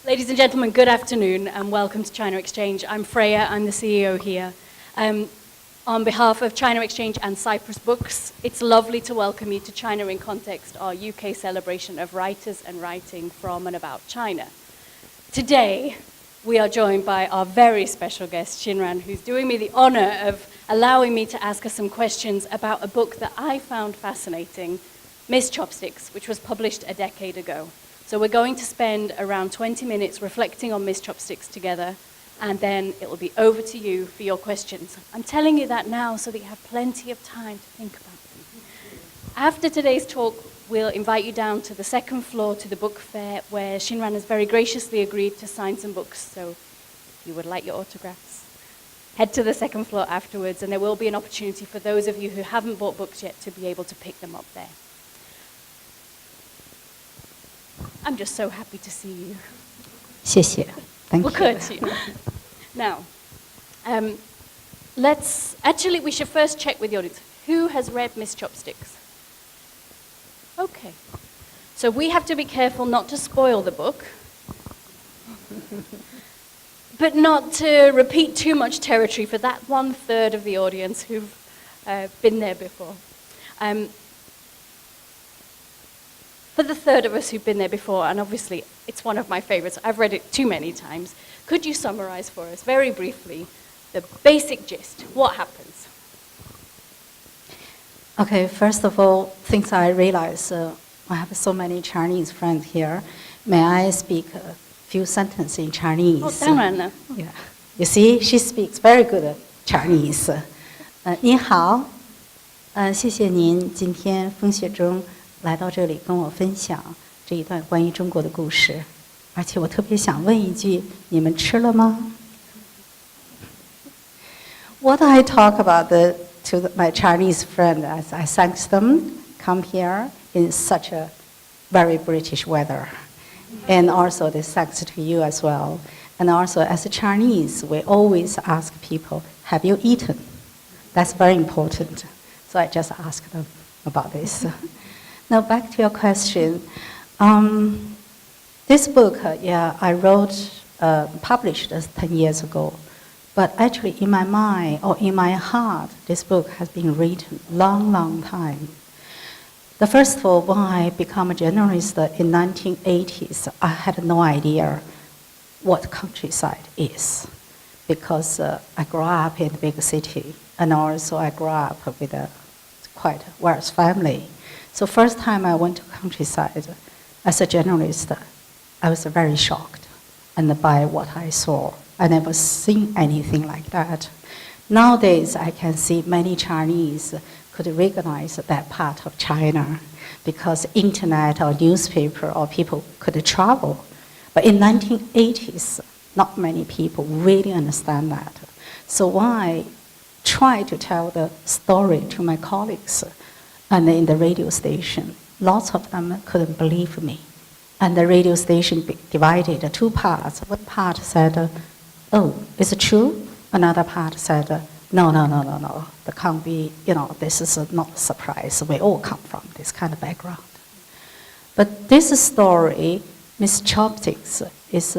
Ladies and gentlemen, good afternoon and welcome to China Exchange. I'm Freya, I'm the CEO here. On behalf of China Exchange and Cyprus Books, it's lovely to welcome you to China in Context, our UK celebration of writers and writing from and about China. Today, we are joined by our very special guest, Xinran, who's doing me the honor of allowing me to ask her some questions about a book that I found fascinating, Miss Chopsticks, which was published a decade ago. So we're going to spend around 20 minutes reflecting on Miss Chopsticks together, and then it will be over to you for your questions. I'm telling you that now so that you have plenty of time to think about them. After today's talk, we'll invite you down to the second floor to the book fair, where Xinran has very graciously agreed to sign some books. So if you would like your autographs, head to the second floor afterwards, and there will be an opportunity for those of you who haven't bought books yet to be able to pick them up there. I'm just so happy to see you. 谢谢. Thank you. 不客气. Now, we should first check with the audience. Who has read Miss Chopsticks? Okay. So we have to be careful not to spoil the book, but not to repeat too much territory for that 1/3 of the audience who've been there before. For the 1/3 of us who've been there before, and obviously it's one of my favorites, I've read it too many times, could you summarize for us very briefly the basic gist? What happens? Okay, first of all, since I realize I have so many Chinese friends here, may I speak a few sentences in Chinese? 哦，当然了。Yeah. You see, she speaks very good Chinese. 您好，谢谢您今天风雪中来到这里跟我分享这一段关于中国的故事，而且我特别想问一句，你们吃了吗？ What I talk about my Chinese friend as I thank them come here in such a very British weather, and also the thanks to you as well. And also as a Chinese, we always ask people, have you eaten? That's very important. So I just ask them about this. Now back to your question. This book, I wrote, published 10 years ago. But actually in my mind or in my heart, this book has been written long time. The first of all, when I became a journalist in 1980s, I had no idea what countryside is. Because I grew up in a big city, and also I grew up with a quite wealthy family. So first time I went to countryside as a journalist, I was very shocked and by what I saw. I never seen anything like that. Nowadays, I can see many Chinese could recognize that part of China because internet or newspaper or people could travel. But in 1980s, not many people really understand that. So when I try to tell the story to my colleagues and in the radio station, lots of them couldn't believe me. And the radio station divided two parts. One part said, oh, is it true? Another part said, no. There can't be, this is not a surprise. We all come from this kind of background. But this story, Miss Chopsticks, is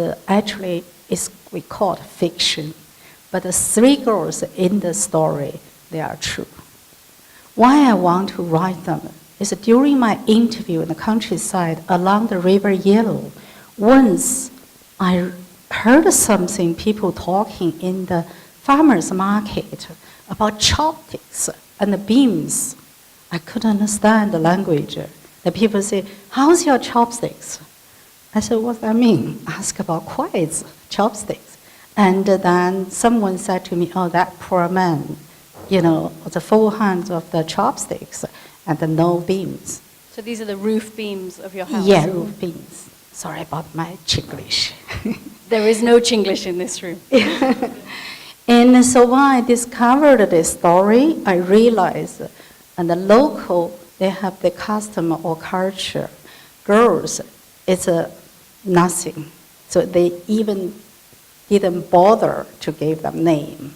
we call it fiction. But the three girls in the story, they are true. Why I want to write them is during my interview in the countryside along the River Yellow, once I heard something, people talking in the farmer's market about chopsticks and the beams. I couldn't understand the language. The people say, how's your chopsticks? I said, what does that mean? Ask about quads, chopsticks. And then someone said to me, oh, that poor man, the full hands of the chopsticks and the no beams. So these are the roof beams of your house? Yeah, roof beams. Sorry about my Chinglish. There is no Chinglish in this room. And so when I discovered this story, I realized, and the local, they have the custom or culture. Girls, it's nothing. So they even didn't bother to give them name.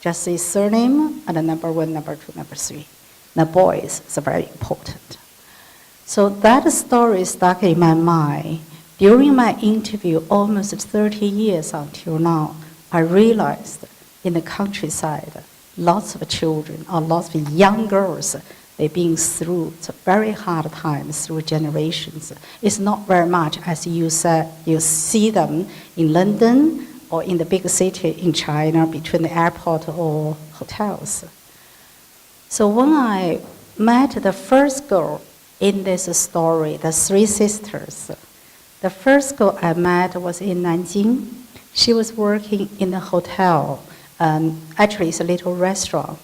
Just the surname and the number 1, number 2, number 3. The boys is very important. So that story stuck in my mind During my interview, almost 30 years until now, I realized in the countryside, lots of children or lots of young girls, they've been through very hard times through generations. It's not very much as you said, you see them in London or in the big city in China between the airport or hotels. So when I met the first girl in this story, the three sisters, the first girl I met was in Nanjing. She was working in a hotel. Actually, it's a little restaurant.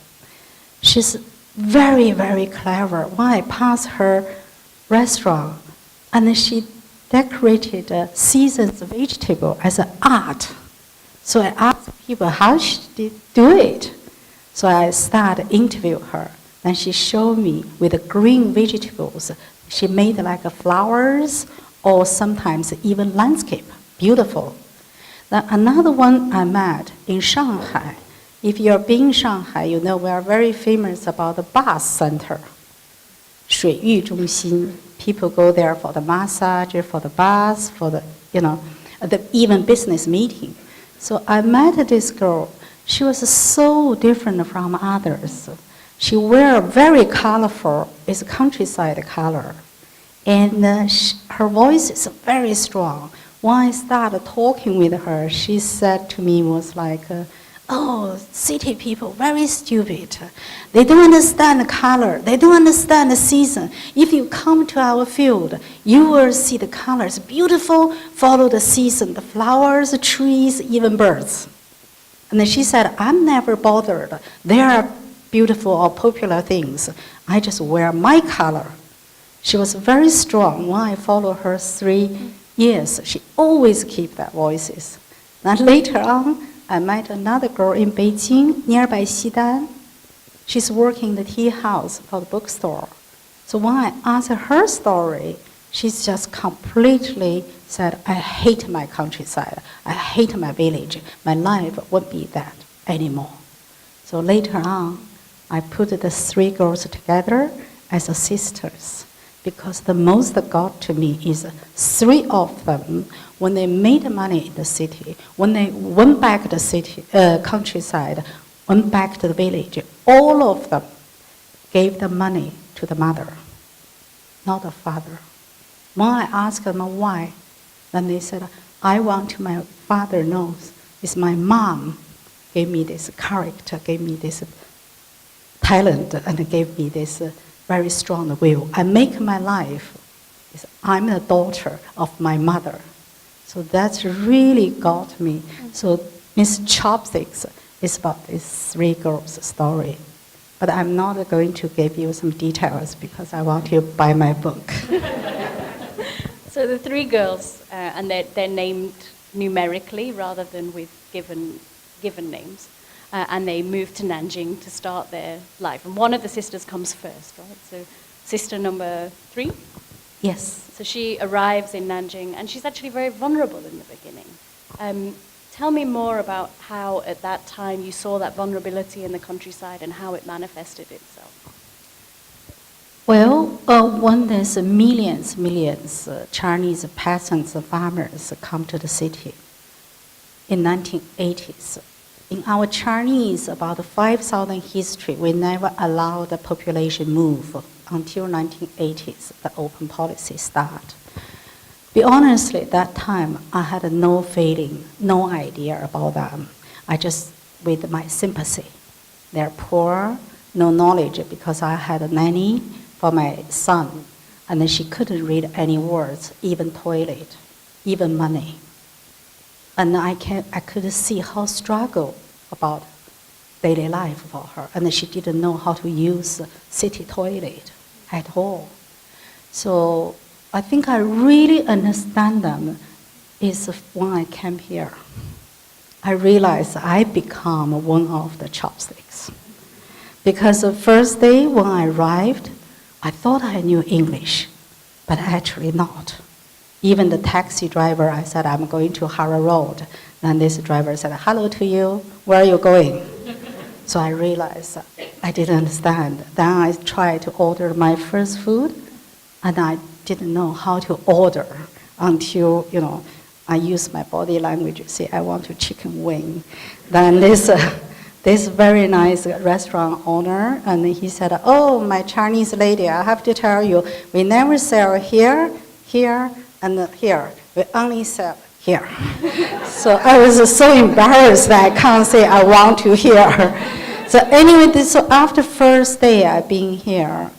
She's very, very clever. When I passed her restaurant, and she decorated seasoned vegetable as an art. So I asked people how she did do it. So I started interviewing her. Then she showed me with the green vegetables. She made like flowers or sometimes even landscape. Beautiful. Then another one I met in Shanghai. If you're been in Shanghai, you know we are very famous about the bath center. 水浴中心. People go there for the massage, for the bath, for the, even business meeting. So I met this girl. She was so different from others. She wear very colorful, it's countryside color. And her voice is very strong. When I started talking with her, she said to me was like, oh, city people, very stupid. They don't understand the color. They don't understand the season. If you come to our field, you will see the colors beautiful, follow the season, the flowers, the trees, even birds. And then she said, I'm never bothered. There are beautiful or popular things. I just wear my color. She was very strong. When I followed her 3 years, she always keep that voices. Then later on, I met another girl in Beijing, nearby Xidan. She's working in the tea house for the bookstore. So when I asked her story, she's just completely said, I hate my countryside. I hate my village. My life won't be that anymore. So later on, I put the 3 girls together as sisters, because the most that got to me is 3 of them, when they made money in the city, when they went back to the city, countryside, went back to the village, all of them gave the money to the mother, not the father. When I asked them why, then they said, I want my father knows it's my mom gave me this character, gave me this talent, and gave me this very strong will. I make my life. I'm the daughter of my mother. So that's really got me. So Miss Chopsticks is about these 3 girls' story. But I'm not going to give you some details because I want you to buy my book. So the 3 girls, and they're named numerically rather than with given names. And they moved to Nanjing to start their life. And one of the sisters comes first, right? So sister number 3? Yes. So she arrives in Nanjing, and she's actually very vulnerable in the beginning. Tell me more about how at that time you saw that vulnerability in the countryside and how it manifested itself. Well, when there's millions Chinese peasants and farmers come to the city in 1980s, in our Chinese, about 5,000 history, we never allowed the population move until 1980s, the open policy start. Be honestly, at that time, I had no feeling, no idea about them. I just, with my sympathy. They're poor, no knowledge, because I had a nanny for my son, and then she couldn't read any words, even toilet, even money. And I could see how struggle about daily life for her. And she didn't know how to use city toilet at all. So I think I really understand them is when I came here. I realized I become one of the chopsticks. Because the first day when I arrived, I thought I knew English, but actually not. Even the taxi driver, I said, I'm going to Hara Road. Then this driver said, hello to you, where are you going? So I realized I didn't understand. Then I tried to order my first food, and I didn't know how to order. until, I use my body language, say, I want a chicken wing. Then this very nice restaurant owner, and he said, oh, my Chinese lady, I have to tell you, we never sell here, here, and here. We only sell here. So I was so embarrassed that I can't say I want to here. So anyway, so after first day I've been here,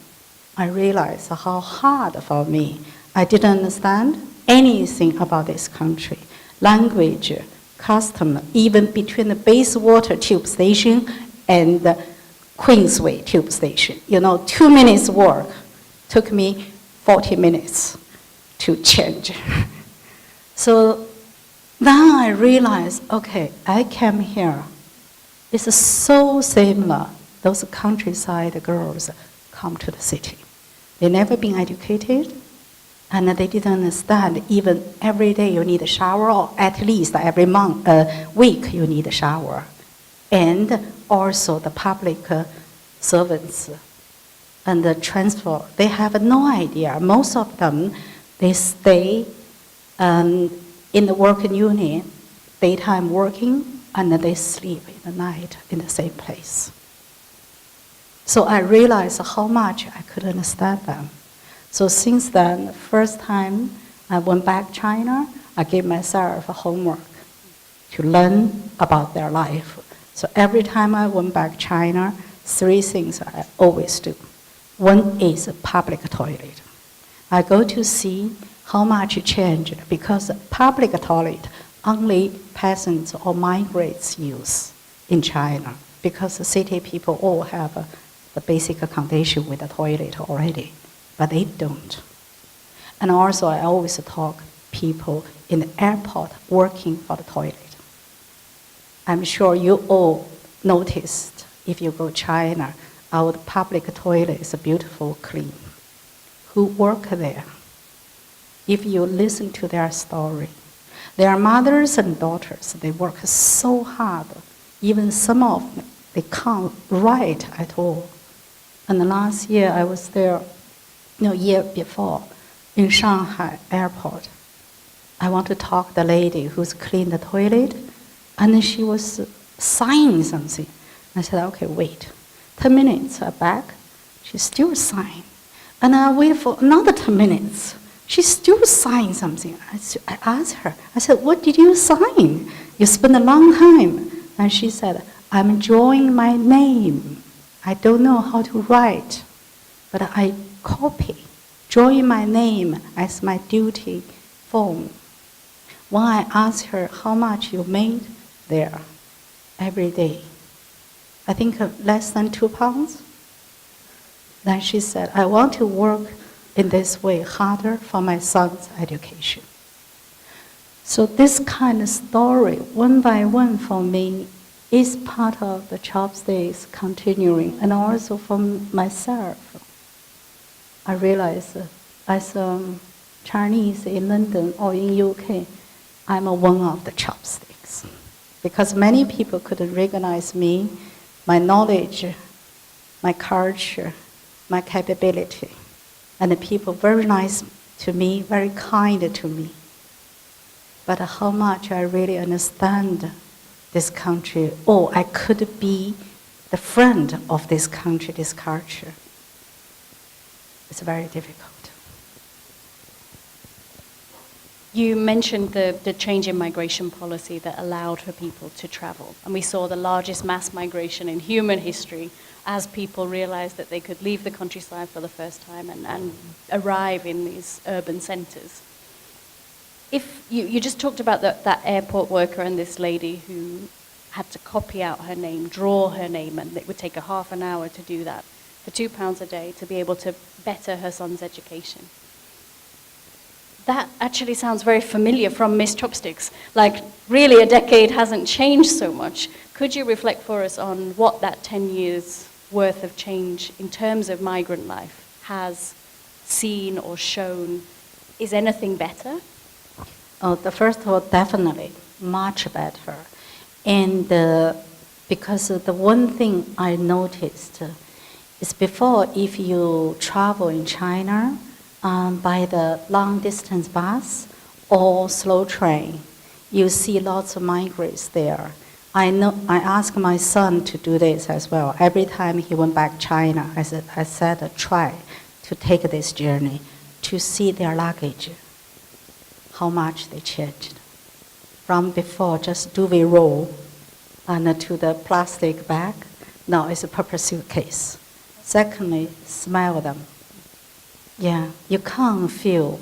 I realized how hard for me. I didn't understand anything about this country. Language, custom, even between the Bayswater tube station and the Queensway tube station. 2 minutes walk took me 40 minutes to change. So then I realized, okay, I came here. It's so similar. Those countryside girls come to the city. They've never been educated, and they didn't understand even every day you need a shower, or at least every week you need a shower. And also the public servants and the transport, they have no idea. Most of them, they stay in the working unit, daytime working, and they sleep in the night in the same place. So I realized how much I could understand them. So since then, first time I went back to China, I gave myself a homework to learn about their life. So every time I went back to China, 3 things I always do. One is a public toilet. I go to see how much it changed, because public toilet only peasants or migrants use in China, because the city people all have the basic condition with the toilet already, but they don't. And also I always talk people in the airport working for the toilet. I'm sure you all noticed, if you go to China, our public toilet is beautiful, clean. Who work there? If you listen to their story, their mothers and daughters, they work so hard. Even some of them, they can't write at all. And last year I was there, year before, in Shanghai airport. I want to talk to the lady who's cleaned the toilet, and she was signing something. I said, okay, wait. 10 minutes back, she still signed. And I waited for another 10 minutes. She still signed something. I asked her, I said, what did you sign? You spent a long time. And she said, I'm drawing my name. I don't know how to write, but I copy, drawing my name as my duty form. When I asked her how much you made there every day, I think less than 2 pounds. Then she said, I want to work in this way harder for my son's education. So this kind of story, one by one for me, is part of the Chopsticks continuing, and also for myself. I realize as a Chinese in London or in UK, I'm one of the Chopsticks. Because many people couldn't recognize me, my knowledge, my culture, my capability. And the people very nice to me, very kind to me. But how much I really understand this country, I could be the friend of this country, this culture. It's very difficult. You mentioned the change in migration policy that allowed for people to travel. And we saw the largest mass migration in human history as people realized that they could leave the countryside for the first time and arrive in these urban centers. If you just talked about that airport worker and this lady who had to copy out her name, draw her name, and it would take her half an hour to do that for £2 a day to be able to better her son's education. That actually sounds very familiar from Miss Chopsticks. Like, really, a decade hasn't changed so much. Could you reflect for us on what that 10 years worth of change in terms of migrant life has seen or shown? Is anything better? The first of all, definitely much better. And because the one thing I noticed is before, if you travel in China by the long distance bus or slow train. You see lots of migrants there. I asked my son to do this as well. Every time he went back China, I said, try to take this journey to see their luggage, how much they changed. From before, just duvet roll and to the plastic bag, now it's a proper suitcase. Secondly, smell them. Yeah, you can't feel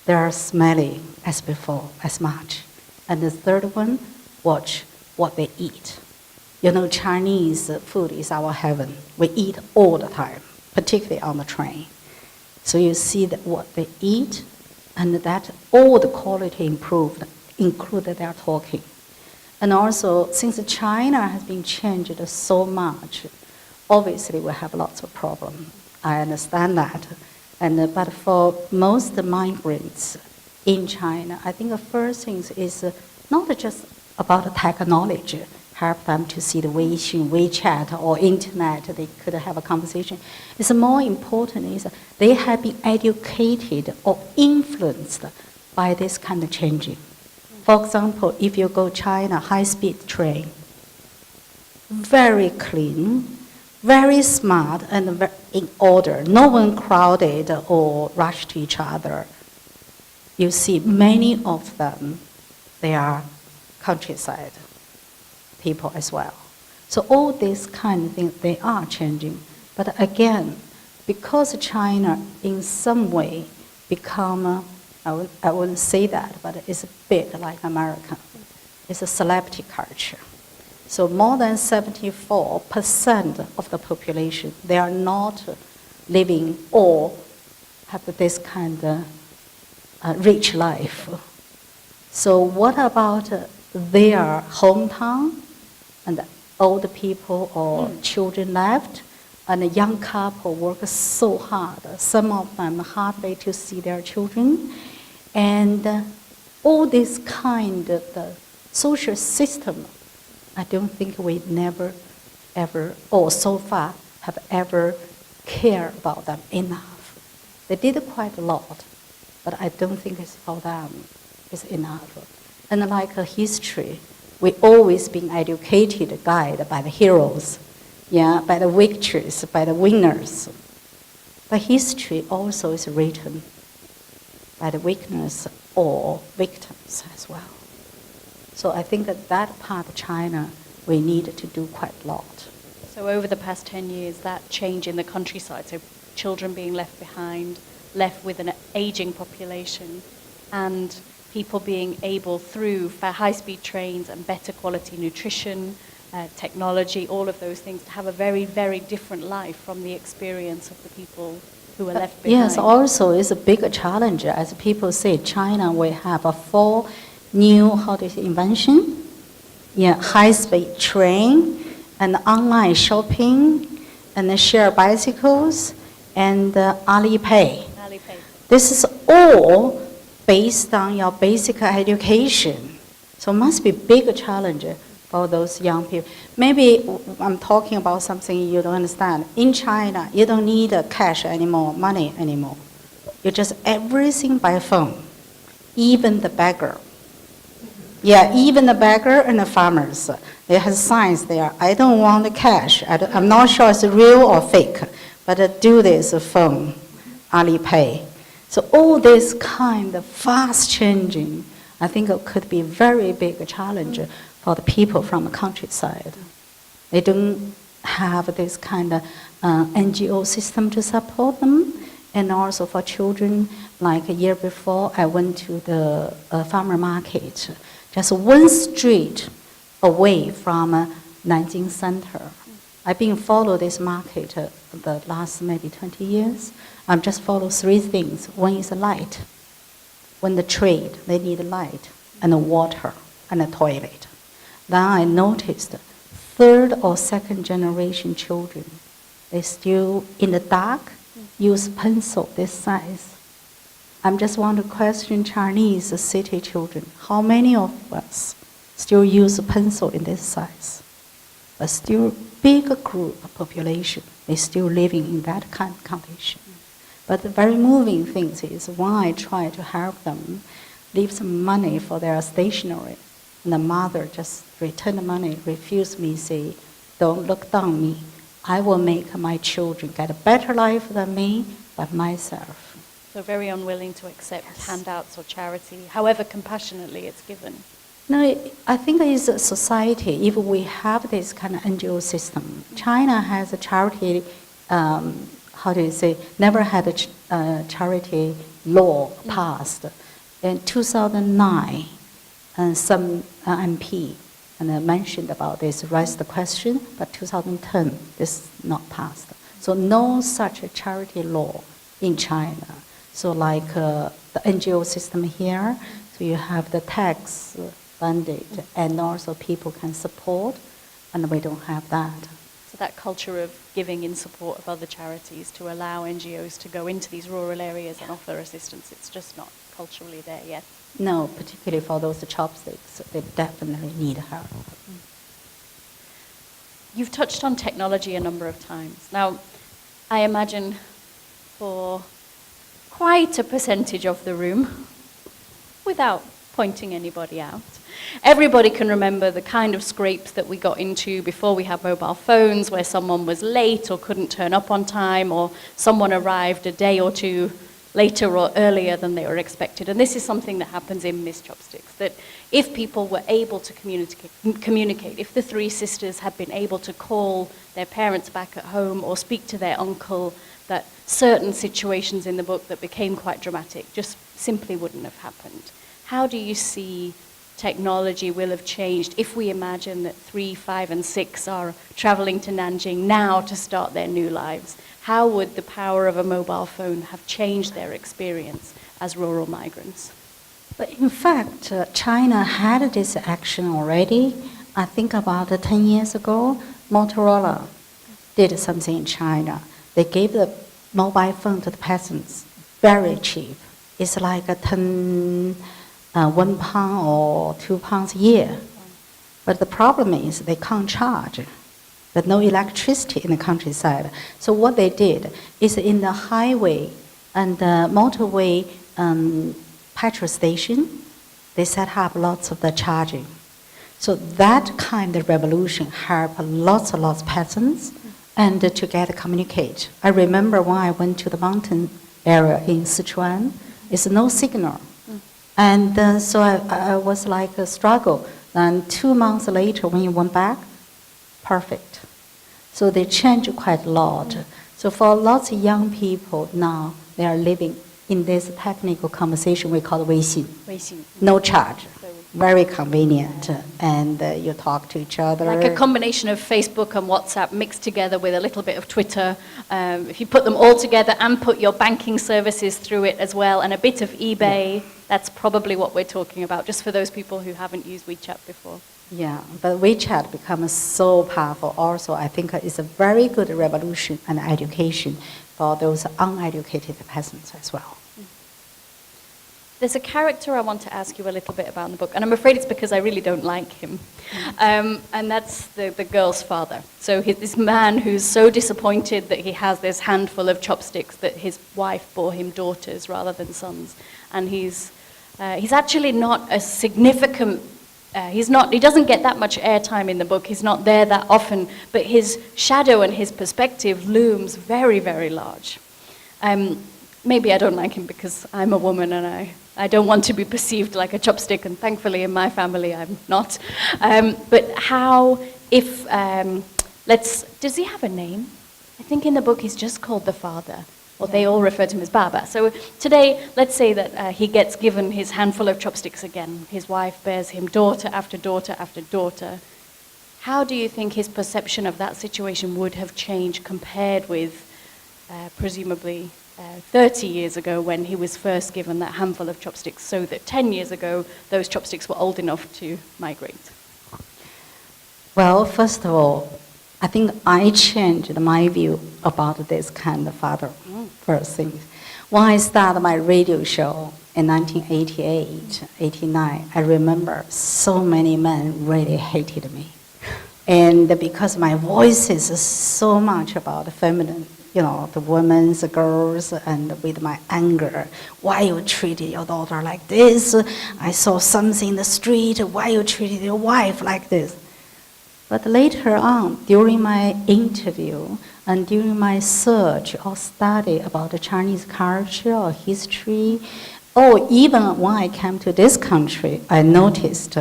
they're smelling as before, as much. And the third one, watch what they eat. You know, Chinese food is our heaven. We eat all the time, particularly on the train. So you see that what they eat, and that all the quality improved, included their talking. And also, since China has been changed so much, obviously we have lots of problems. I understand that. But for most migrants in China, I think the first thing is not just about the technology, help them to see the Weixin, WeChat, or internet, they could have a conversation. It's more important is they have been educated or influenced by this kind of changing. For example, if you go China, high-speed train, very clean, very smart, and in order. No one crowded or rushed to each other. You see many of them, they are countryside people as well. So all these kind of things, they are changing. But again, because China in some way become, I wouldn't say that, but it's a bit like America. It's a celebrity culture. So more than 74% of the population, they are not living or have this kind of rich life. So what about their hometown and old people or children left, and a young couple work so hard. Some of them hardly to see their children, and all this kind of social system, I don't think we never, ever, or so far have ever cared about them enough. They did quite a lot, but I don't think it's for them is enough. And like a history, we always been educated, guided by the heroes, by the victories, by the winners. But history also is written by the weakness or victims as well. So I think that part of China, we need to do quite a lot. So over the past 10 years, that change in the countryside, so children being left behind, left with an aging population, and people being able, through high-speed trains and better quality nutrition, technology, all of those things, to have a very, very different life from the experience of the people who were left behind. Yes, also it's a bigger challenge. As people say, China will have 4 new, invention. High-speed train, and online shopping, and share bicycles, and Alipay. This is all based on your basic education. So it must be a big challenge for those young people. Maybe I'm talking about something you don't understand. In China, you don't need cash anymore, money anymore. You just everything by phone, even the beggar. Even the beggar and the farmers. They have signs there. I don't want the cash. I'm not sure it's real or fake, but do this phone, Alipay. So all this kind of fast changing, I think it could be a very big challenge for the people from the countryside. They don't have this kind of NGO system to support them. And also for children, like a year before, I went to the farmer market, just one street away from Nanjing Center. I've been following this market the last maybe 20 years. I'm just follow 3 things. One is light. When the trade, they need light and water and a toilet. Then I noticed 3rd or 2nd generation children, they still in the dark use pencil this size. I'm just want to question Chinese city children. How many of us still use a pencil in this size? But still big group of population, they still living in that kind of condition. But the very moving thing is when I try to help them, leave some money for their stationery. And the mother just returned the money, refused me, say, don't look down on me. I will make my children get a better life than me, but myself. So very unwilling to accept handouts or charity, however compassionately it's given. No, I think it's a society, if we have this kind of NGO system. China has a charity, never had a charity law passed. In 2009, some MP mentioned about this, raised the question, but 2010, this is not passed. So no such a charity law in China. So like the NGO system here, so you have the tax funded, and also people can support, and we don't have that. So that culture of giving in support of other charities to allow NGOs to go into these rural areas and offer assistance, it's just not culturally there yet. No, particularly for those chopsticks, they definitely need help. You've touched on technology a number of times. Now, I imagine for quite a percentage of the room, without pointing anybody out, everybody can remember the kind of scrapes that we got into before we had mobile phones, where someone was late or couldn't turn up on time, or someone arrived a day or two later or earlier than they were expected. And this is something that happens in Miss Chopsticks, that if people were able to communicate, if the three sisters had been able to call their parents back at home or speak to their uncle, that certain situations in the book that became quite dramatic just simply wouldn't have happened. How do you see technology will have changed if we imagine that 3, 5, and 6 are traveling to Nanjing now to start their new lives? How would the power of a mobile phone have changed their experience as rural migrants? But in fact, China had this action already. I think about 10 years ago, Motorola did something in China. They gave the mobile phone to the peasants, very cheap. It's like £1 or £2 a year. But the problem is they can't charge. There's no electricity in the countryside. So what they did is in the highway and the motorway petrol station, they set up lots of the charging. So that kind of revolution helped lots of peasants and to get communicate. I remember when I went to the mountain area in Sichuan, it's no signal. And so I was like a struggle. And 2 months later, when you went back, perfect. So they changed quite a lot. So for lots of young people now, they are living in this technical conversation we call Weixin. No charge. Very convenient, and you talk to each other. Like a combination of Facebook and WhatsApp mixed together with a little bit of Twitter. If you put them all together and put your banking services through it as well, and a bit of eBay, that's probably what we're talking about, just for those people who haven't used WeChat before. Yeah, but WeChat becomes so powerful also. I think it's a very good revolution and education for those uneducated peasants as well. There's a character I want to ask you a little bit about in the book, and I'm afraid it's because I really don't like him. And that's the girl's father. So this man who's so disappointed that he has this handful of chopsticks that his wife bore him daughters rather than sons. And he's actually not a significant, he doesn't get that much airtime in the book. He's not there that often, but his shadow and his perspective looms very, very large. Maybe I don't like him because I'm a woman and I don't want to be perceived like a chopstick, and thankfully in my family I'm not. But how, if, does he have a name? I think in the book he's just called the father, or they all refer to him as Baba. So today, let's say that he gets given his handful of chopsticks again. His wife bears him daughter after daughter after daughter. How do you think his perception of that situation would have changed compared with, presumably, 30 years ago when he was first given that handful of chopsticks, so that 10 years ago those chopsticks were old enough to migrate? Well, first of all, I think I changed my view about this kind of father, first thing. When I started my radio show in 1988, 89, I remember so many men really hated me. And because my voice is so much about feminine the women, the girls, and with my anger. Why you treated your daughter like this? I saw something in the street. Why you treated your wife like this? But later on, during my interview and during my search or study about the Chinese culture or history, or even when I came to this country, I noticed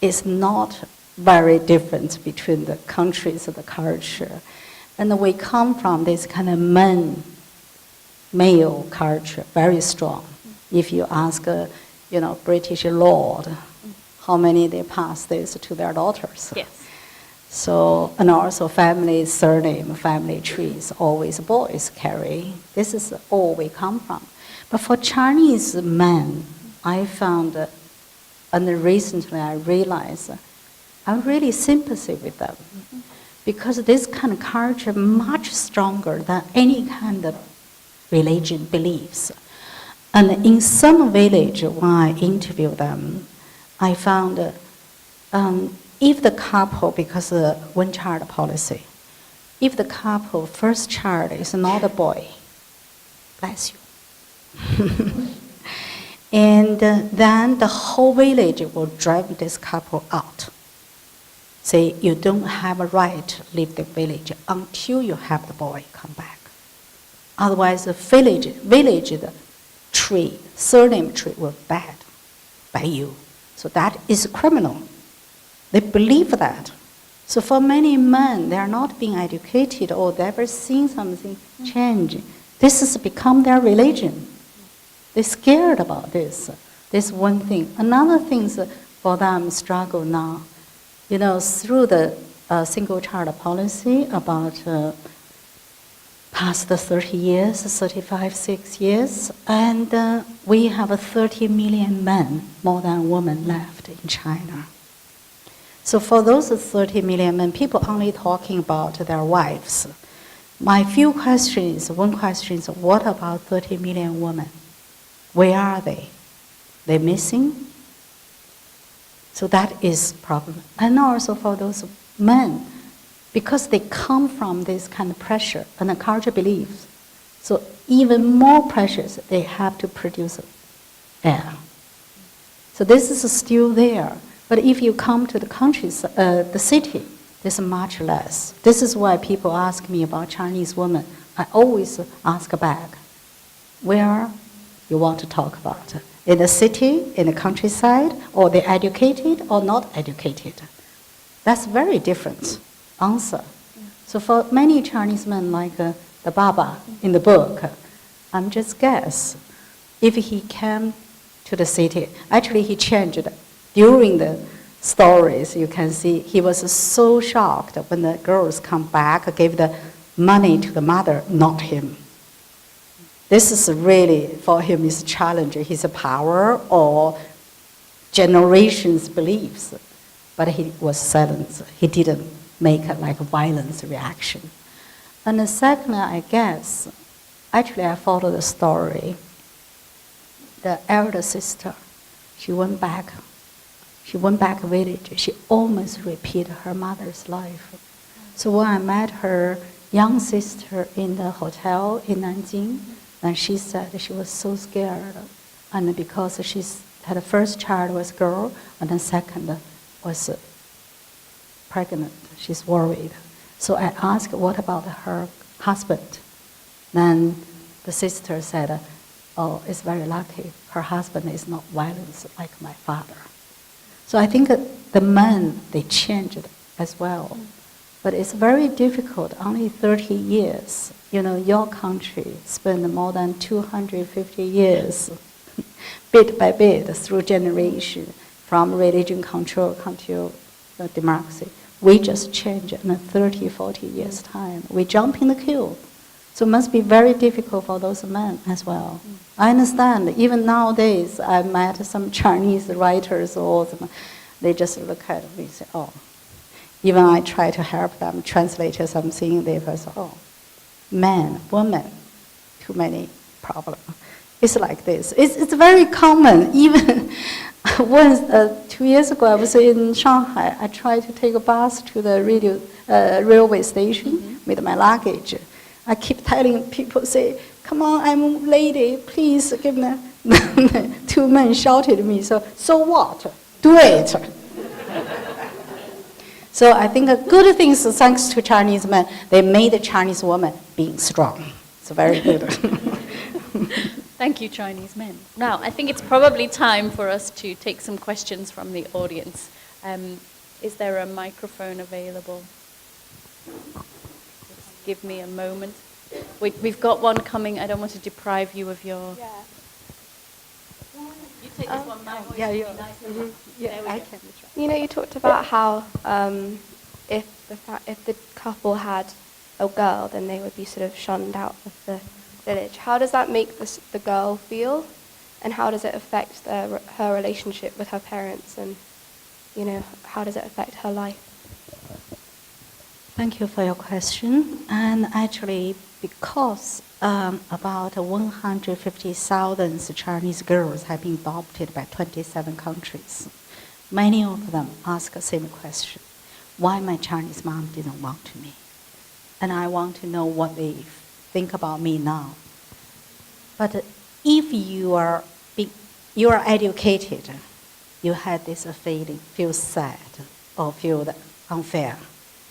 it's not very different between the countries and the culture. And we come from this kind of male culture, very strong. If you ask, British lord, how many they pass this to their daughters. Yes. So, and also family surname, family trees, always boys carry. This is all we come from. But for Chinese men, I found, and recently I realized, I'm really sympathy with them. Because this kind of culture much stronger than any kind of religion beliefs. And in some village, when I interviewed them, I found if the couple, because of one child policy, if the couple first child is not a boy, bless you. And then the whole village will drive this couple out. Say, you don't have a right to leave the village until you have the boy come back. Otherwise, the village the tree, surname tree, will bad by you. So that is criminal. They believe that. So for many men, they are not being educated or never seen something change. This has become their religion. They're scared about this. This one thing. Another thing is for them struggle now. Through the single child policy about past 30 years, 35, 6 years, and we have 30 million men, more than women left in China. So for those 30 million men, people only talking about their wives. My few questions, one question is, what about 30 million women? Where are they? They're missing? So that is problem. And also for those men, because they come from this kind of pressure and the culture beliefs, so even more pressures, they have to produce air. So this is still there. But if you come to the countries, the city, there's much less. This is why people ask me about Chinese women. I always ask back, where you want to talk about? In the city, in the countryside, or they're educated or not educated? That's very different answer. So for many Chinese men, like the Baba in the book, I'm just guess, if he came to the city, actually he changed. During the stories, you can see he was so shocked when the girls come back, gave the money to the mother, not him. This is really, for him, is a challenge, his power or generations' beliefs. But he was silent. He didn't make a violence reaction. And the second, I guess, actually I followed the story. The elder sister, she went back village. She almost repeated her mother's life. So when I met her young sister in the hotel in Nanjing, and she said she was so scared, and because she had a first child was girl, and the second was pregnant. She's worried. So I asked, what about her husband? Then the sister said, oh, it's very lucky. Her husband is not violent like my father. So I think the men, they changed as well. But it's very difficult, only 30 years. Your country spent more than 250 years, bit by bit, through generation, from religion control to democracy. We just changed in 30, 40 years' time. We jump in the queue. So it must be very difficult for those men as well. I understand, even nowadays, I met some Chinese writers, they just look at me and say, oh. Even I try to help them translate something, they first, oh, man, woman, too many problems. It's like this. It's very common. Even once, 2 years ago, I was in Shanghai. I tried to take a bus to the railway station with my luggage. I keep telling people, say, come on, I'm a lady, please give me. Two men shouted at me, so what? Do it. So I think a good thing is thanks to Chinese men, they made the Chinese woman being strong. It's very good. Thank you, Chinese men. Now, I think it's probably time for us to take some questions from the audience. Is there a microphone available? Just give me a moment. We've got one coming. I don't want to deprive you of your... Yeah. You take this one, my voice yeah, will be yeah. nice. Mm-hmm. Yeah, I can. You know, you talked about how if the couple had a girl, then they would be sort of shunned out of the village. How does that make the girl feel, and how does it affect her relationship with her parents, and you know, how does it affect her life? Thank you for your question. And actually, because about 150,000 Chinese girls have been adopted by 27 countries, many of them ask the same question: why my Chinese mom didn't want me? And I want to know what they think about me now. But if you are educated, you had this feeling, feel sad or feel unfair.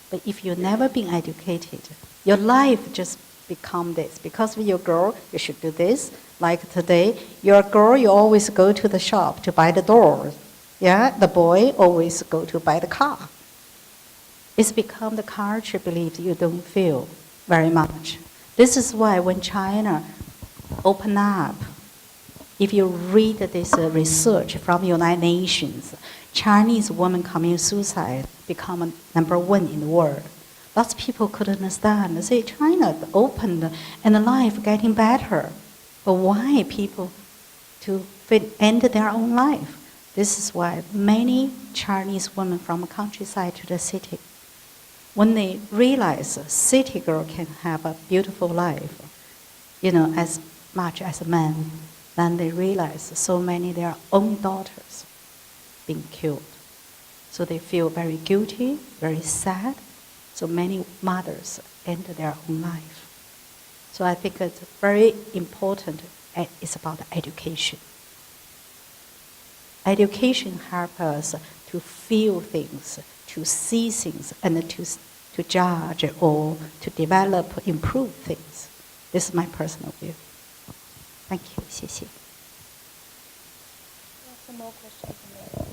But if you've never been educated, your life just become this. Because you're a girl, you should do this. Like today, you're a girl, you always go to the shop to buy the doors. Yeah, the boy always go to buy the car. It's become the culture belief you don't feel very much. This is why when China open up, if you read this research from United Nations, Chinese women commit suicide become #1 in the world. Lots of people could understand. They say China opened and life getting better. But why people to end their own life? This is why many Chinese women from the countryside to the city, when they realize a city girl can have a beautiful life, you know, as much as a man, then they realize so many their own daughters being killed. So they feel very guilty, very sad. So many mothers end their own life. So I think it's very important. It's about education. Education helps us to feel things, to see things, and to judge or to develop, improve things. This is my personal view. Thank you. 谢谢. Some more questions from there.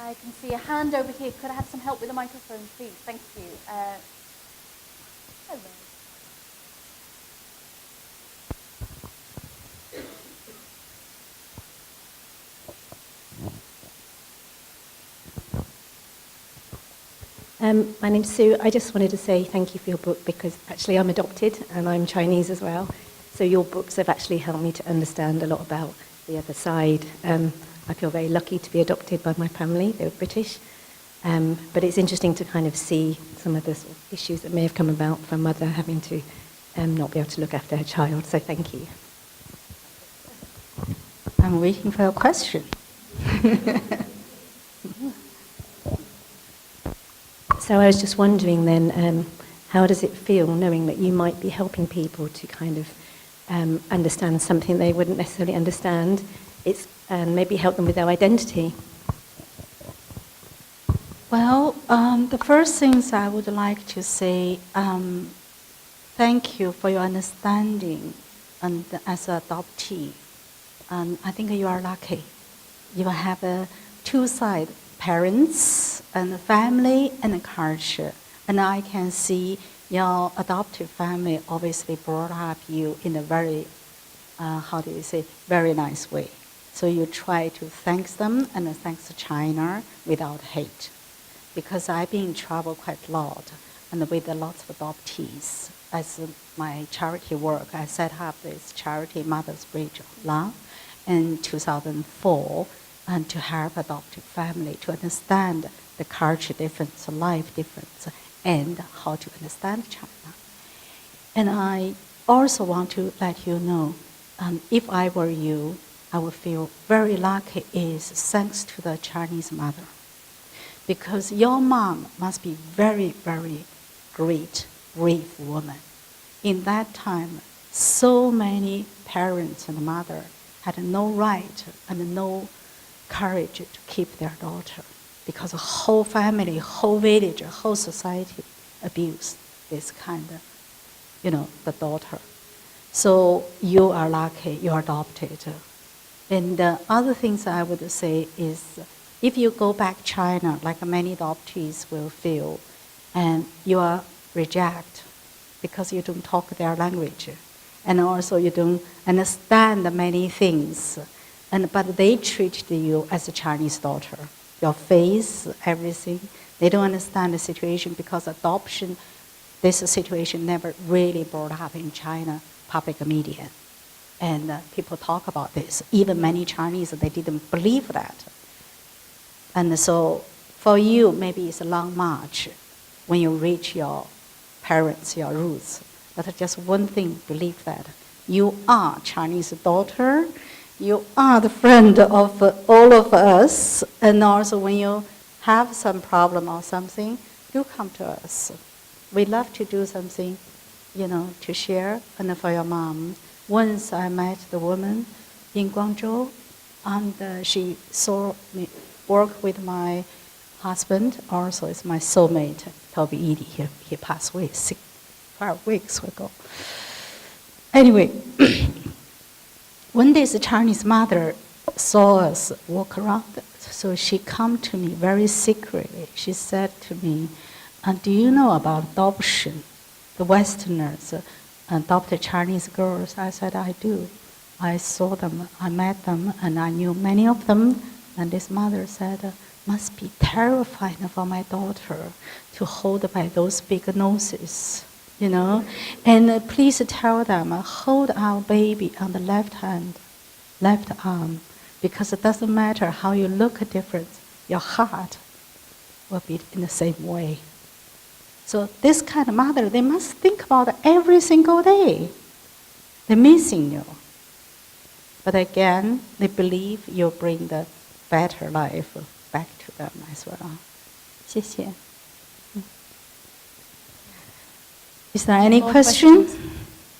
I can see a hand over here. Could I have some help with the microphone, please? Thank you. Hello. My name's Sue. I just wanted to say thank you for your book, because actually I'm adopted and I'm Chinese as well. So your books have actually helped me to understand a lot about the other side. I feel very lucky to be adopted by my family. They were British. But it's interesting to kind of see some of the sort of issues that may have come about from mother having to not be able to look after her child. So thank you. I'm waiting for your question. So I was just wondering then, how does it feel knowing that you might be helping people to kind of understand something they wouldn't necessarily understand? And maybe help them with their identity. Well, the first things I would like to say, thank you for your understanding, and as an adoptee, I think you are lucky. You have two sides, parents and family and culture, and I can see your adoptive family obviously brought up you in a very, very nice way. So you try to thank them and thanks China without hate. Because I've been in trouble quite a lot and with lots of adoptees. As my charity work, I set up this charity Mother's Bridge of Love in 2004 and to help adoptive family to understand the culture difference, life difference, and how to understand China. And I also want to let you know, if I were you, I would feel very lucky is thanks to the Chinese mother. Because your mom must be very, very great, brave woman. In that time, so many parents and mother had no right and no courage to keep their daughter because the whole family, whole village, whole society abused this kind of, the daughter. So you are lucky, you are adopted. And the other things I would say is, if you go back China, like many adoptees will feel, and you are rejected because you don't talk their language, and also you don't understand many things, but they treated you as a Chinese daughter. Your face, everything. They don't understand the situation because adoption, this situation never really brought up in China public media. And people talk about this. Even many Chinese, they didn't believe that. And so for you, maybe it's a long march when you reach your parents, your roots. But just one thing, believe that. You are Chinese daughter. You are the friend of all of us. And also when you have some problem or something, do come to us. We love to do something, to share. And for your mom, once I met the woman in Guangzhou, and she saw me work with my husband, also is my soulmate, Toby Edie. He passed away 12 weeks ago. Anyway, one day the Chinese mother saw us walk around, so she come to me very secretly. She said to me, do you know about adoption? The Westerners adopted Chinese girls. I said, I do. I saw them, I met them, and I knew many of them. And this mother said, must be terrifying for my daughter to hold by those big noses, And please tell them, hold our baby on the left hand, left arm, because it doesn't matter how you look different, your heart will be in the same way. So this kind of mother, they must think about every single day. They're missing you. But again, they believe you'll bring the better life back to them as well. 谢谢. Is there any question?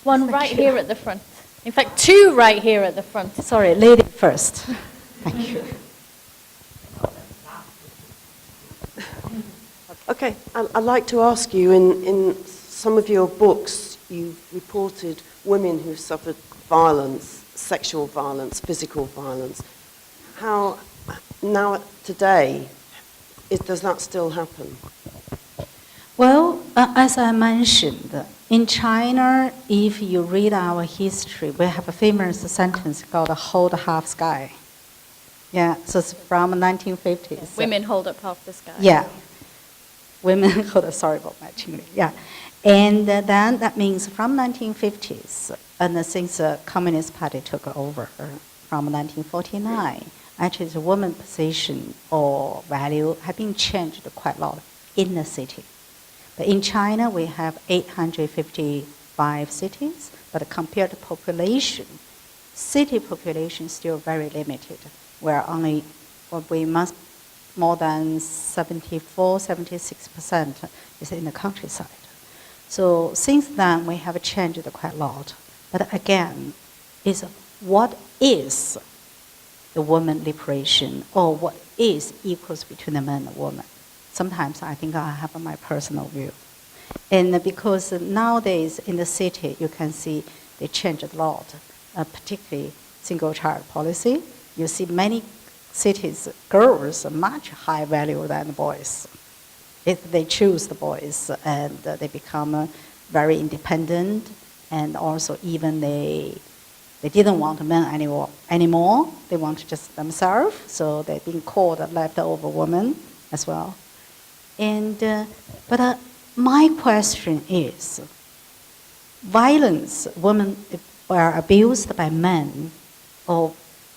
One right here at the front. In fact, two right here at the front. Sorry, lady first. Thank you. Okay, I'd like to ask you, in some of your books, you've reported women who've suffered violence, sexual violence, physical violence. How, now, today, does that still happen? Well, as I mentioned, in China, if you read our history, we have a famous sentence called "hold half sky." Yeah, so it's from 1950s. Women hold up half the sky. Yeah. Women hold, sorry about my Chinglish. Yeah. And then that means from 1950s, and since the Communist Party took over from 1949, actually the woman position or value have been changed quite a lot in the city. But in China, we have 855 cities, but compared to population, city population is still very limited. We must more than 76% is in the countryside. So since then, we have changed quite a lot. But again, what is the woman liberation, or what is equals between the man and woman? Sometimes I think I have my personal view. And because nowadays in the city, you can see they changed a lot, particularly single child policy. You see many cities, girls are much higher value than the boys. If they choose the boys, and they become very independent, and also even they didn't want men anymore. They want just themselves, so they've been called a leftover woman as well. And but my question is, violence, women are abused by men, or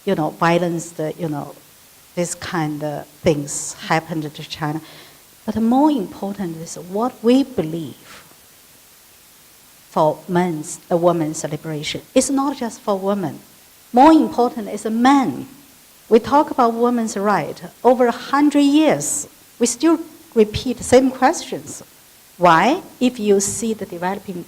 violence, this kind of things happened to China. But more important is what we believe for a woman's liberation. It's not just for women. More important is men. We talk about women's right. Over 100 years, we still repeat the same questions. Why? If you see the developing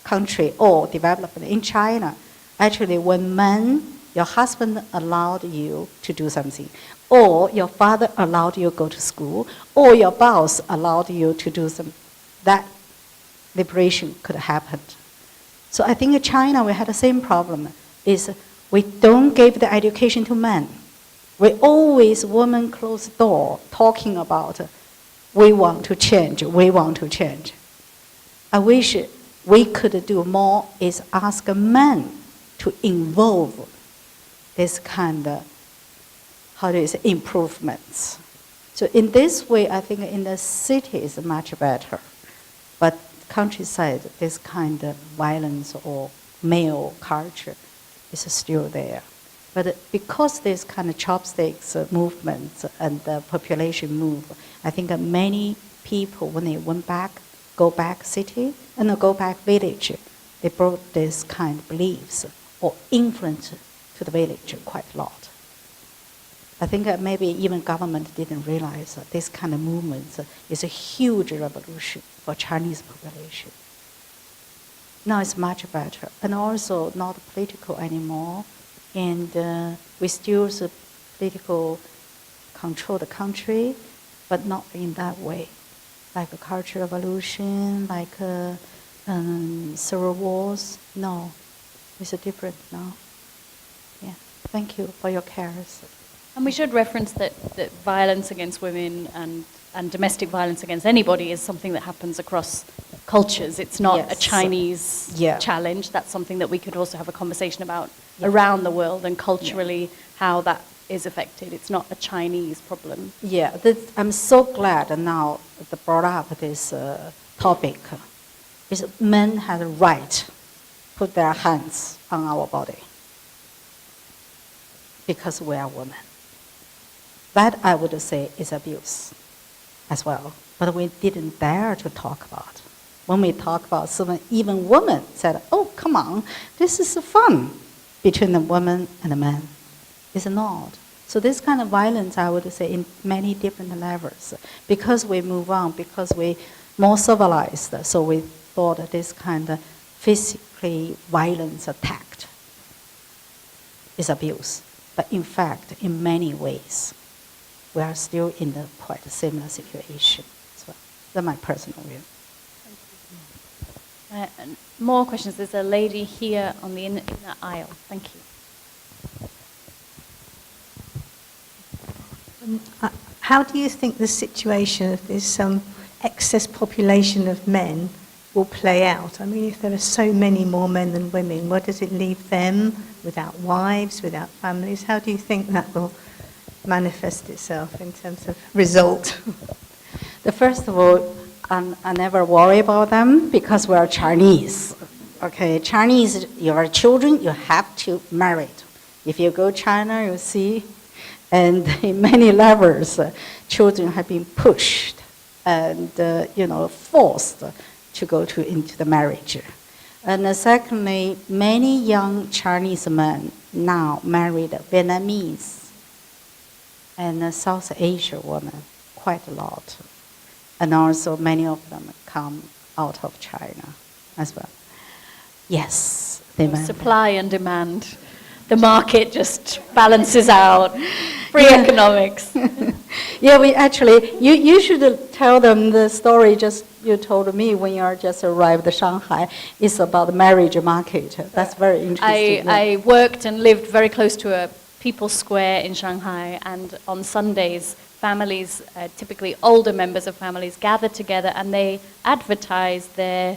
country or development in China, actually when your husband allowed you to do something, or your father allowed you to go to school, or your boss allowed you to do something, that liberation could happen. So I think in China we had the same problem, is we don't give the education to men. We always, women close the door, talking about, we want to change, we want to change. I wish we could do more, is ask men to involve this kind of, how do you say, improvements. So in this way, I think in the city is much better. But countryside, this kind of violence or male culture is still there. But because this kind of chopsticks movement and the population move, I think many people, when they go back city and go back village, they brought this kind of beliefs or influence to the village quite a lot. I think maybe even government didn't realize that this kind of movement is a huge revolution for Chinese population. Now it's much better, and also not political anymore, and we still political control the country, but not in that way, like a cultural revolution, like civil wars. No, it's different now. Yeah, thank you for your cares. And we should reference that violence against women and domestic violence against anybody is something that happens across cultures. It's not a Chinese challenge. That's something that we could also have a conversation about around the world and culturally how that is affected. It's not a Chinese problem. Yeah, I'm so glad now that brought up this topic. Is men have the right to put their hands on our body because we are women. That I would say is abuse as well, but we didn't dare to talk about. When we talk about someone, even women said, "Oh, come on, this is fun between the woman and the man." It's not. So this kind of violence, I would say, in many different levels, because we move on, because we more civilized, so we thought this kind of physically violence attack is abuse. But in fact, in many ways, we are still in a quite similar situation. So that's my personal view. More questions. There's a lady here on the inner aisle. Thank you. How do you think the situation of this excess population of men will play out? I mean, if there are so many more men than women, where does it leave them without wives, without families? How do you think that will manifest itself in terms of result? First of all, I never worry about them because we are Chinese. Okay, Chinese, your children, you have to marry. If you go China, you see, and in many levels, children have been pushed and forced to go into the marriage. And secondly, many young Chinese men now married Vietnamese and South Asia women, quite a lot. And also many of them come out of China as well. Yes, supply and demand. The market just balances out. Free economics. Yeah, we actually, you should tell them the story just you told me when you just arrived in Shanghai. It's about the marriage market. That's very interesting. I worked and lived very close to a People's Square in Shanghai, and on Sundays, families, typically older members of families, gather together and they advertise their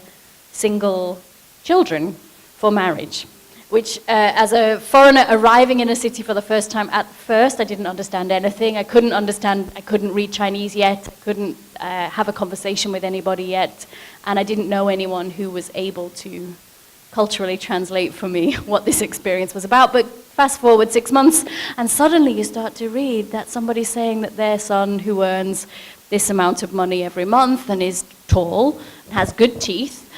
single children for marriage. Which, as a foreigner arriving in a city for the first time, at first I didn't understand anything. I couldn't read Chinese yet. I couldn't have a conversation with anybody yet. And I didn't know anyone who was able to culturally translate for me what this experience was about. But fast forward 6 months, and suddenly you start to read that somebody's saying that their son, who earns this amount of money every month and is tall, has good teeth,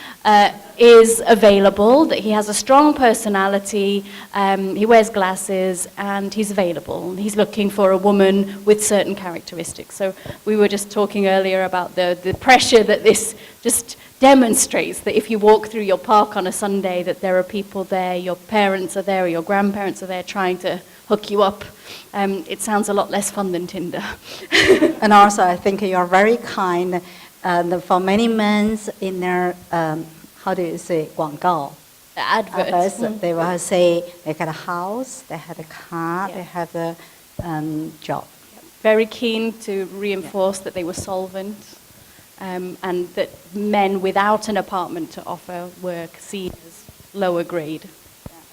is available, that he has a strong personality, he wears glasses, and he's available. He's looking for a woman with certain characteristics. So we were just talking earlier about the pressure that this just demonstrates, that if you walk through your park on a Sunday, that there are people there, your parents are there, or your grandparents are there trying to hook you up. It sounds a lot less fun than Tinder. And also, I think you're very kind. For many men in their, how do you say, 广告, Adverts. they will say they got a house, they had a car, Yeah. they have a job. Very keen to reinforce that they were solvent, and that men without an apartment to offer were seen as lower grade.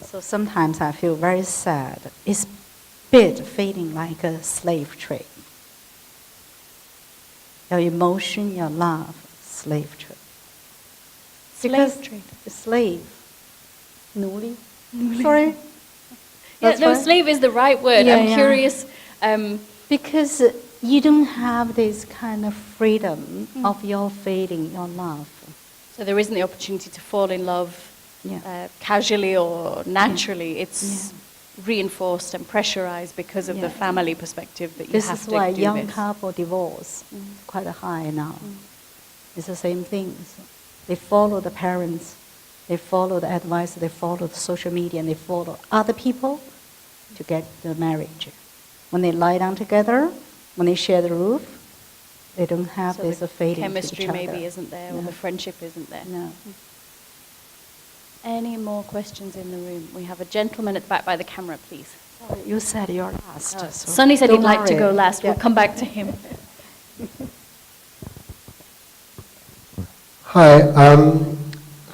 So sometimes I feel very sad. It's bit feeling like a slave trade. Your emotion, your love, slave trade. Because Slave trade. Slave. 奴隶. Sorry? Yeah, That's no, right. slave is the right word. Yeah, I'm yeah. curious. Because you don't have this kind of freedom of your feeling, your love. So there isn't the opportunity to fall in love Yeah. casually or naturally. It's reinforced and pressurized because of the Yeah. family perspective that you This have is to why do young this. couple divorce quite high now. It's the same thing. They follow the parents, they follow the advice, they follow the social media, and they follow other people to get the marriage. When they lie down together, when they share the roof, they don't have So this the feeling chemistry to each other. maybe isn't there, or No. the friendship isn't there. No. Any more questions in the room? We have a gentleman at the back by the camera, please. Sorry, you said you're last. so Sonny said he'd don't like to worry. go last. Yeah. We'll come back to him. Hi,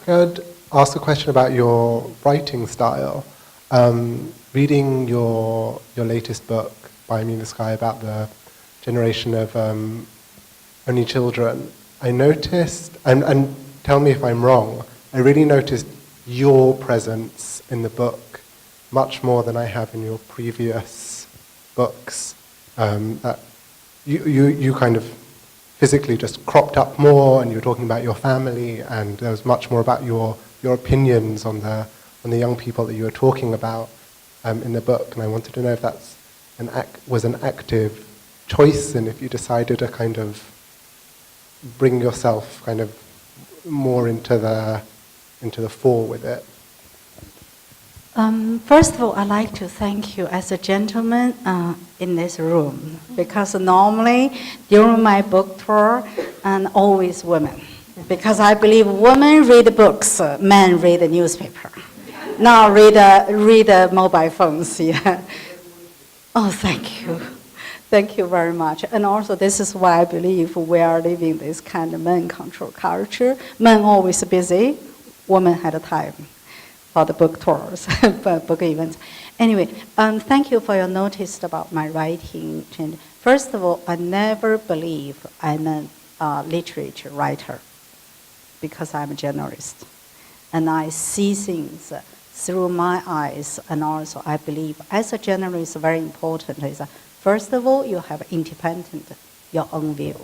could ask a question about your writing style. Reading your latest book, By Me in the Sky, about the generation of only children, I noticed, and tell me if I'm wrong, I really noticed your presence in the book much more than I have in your previous books. That you kind of physically just cropped up more, and you were talking about your family, and there was much more about your opinions on the young people that you were talking about in the book. And I wanted to know if that's was an active choice, and if you decided to kind of bring yourself kind of more into the fore with it. First of all, I'd like to thank you as a gentleman in this room, because normally during my book tour, and always women, because I believe women read books, men read the newspaper. Now read mobile phones. Yeah. Oh, thank you. Thank you very much. And also, this is why I believe we are living this kind of men-control culture. Men always busy, women had a time for the book tours, book events. Anyway, thank you for your notice about my writing. First of all, I never believe I'm a literature writer, because I'm a journalist. And I see things through my eyes, and also I believe as a journalist, very important is first of all, you have independent, your own view.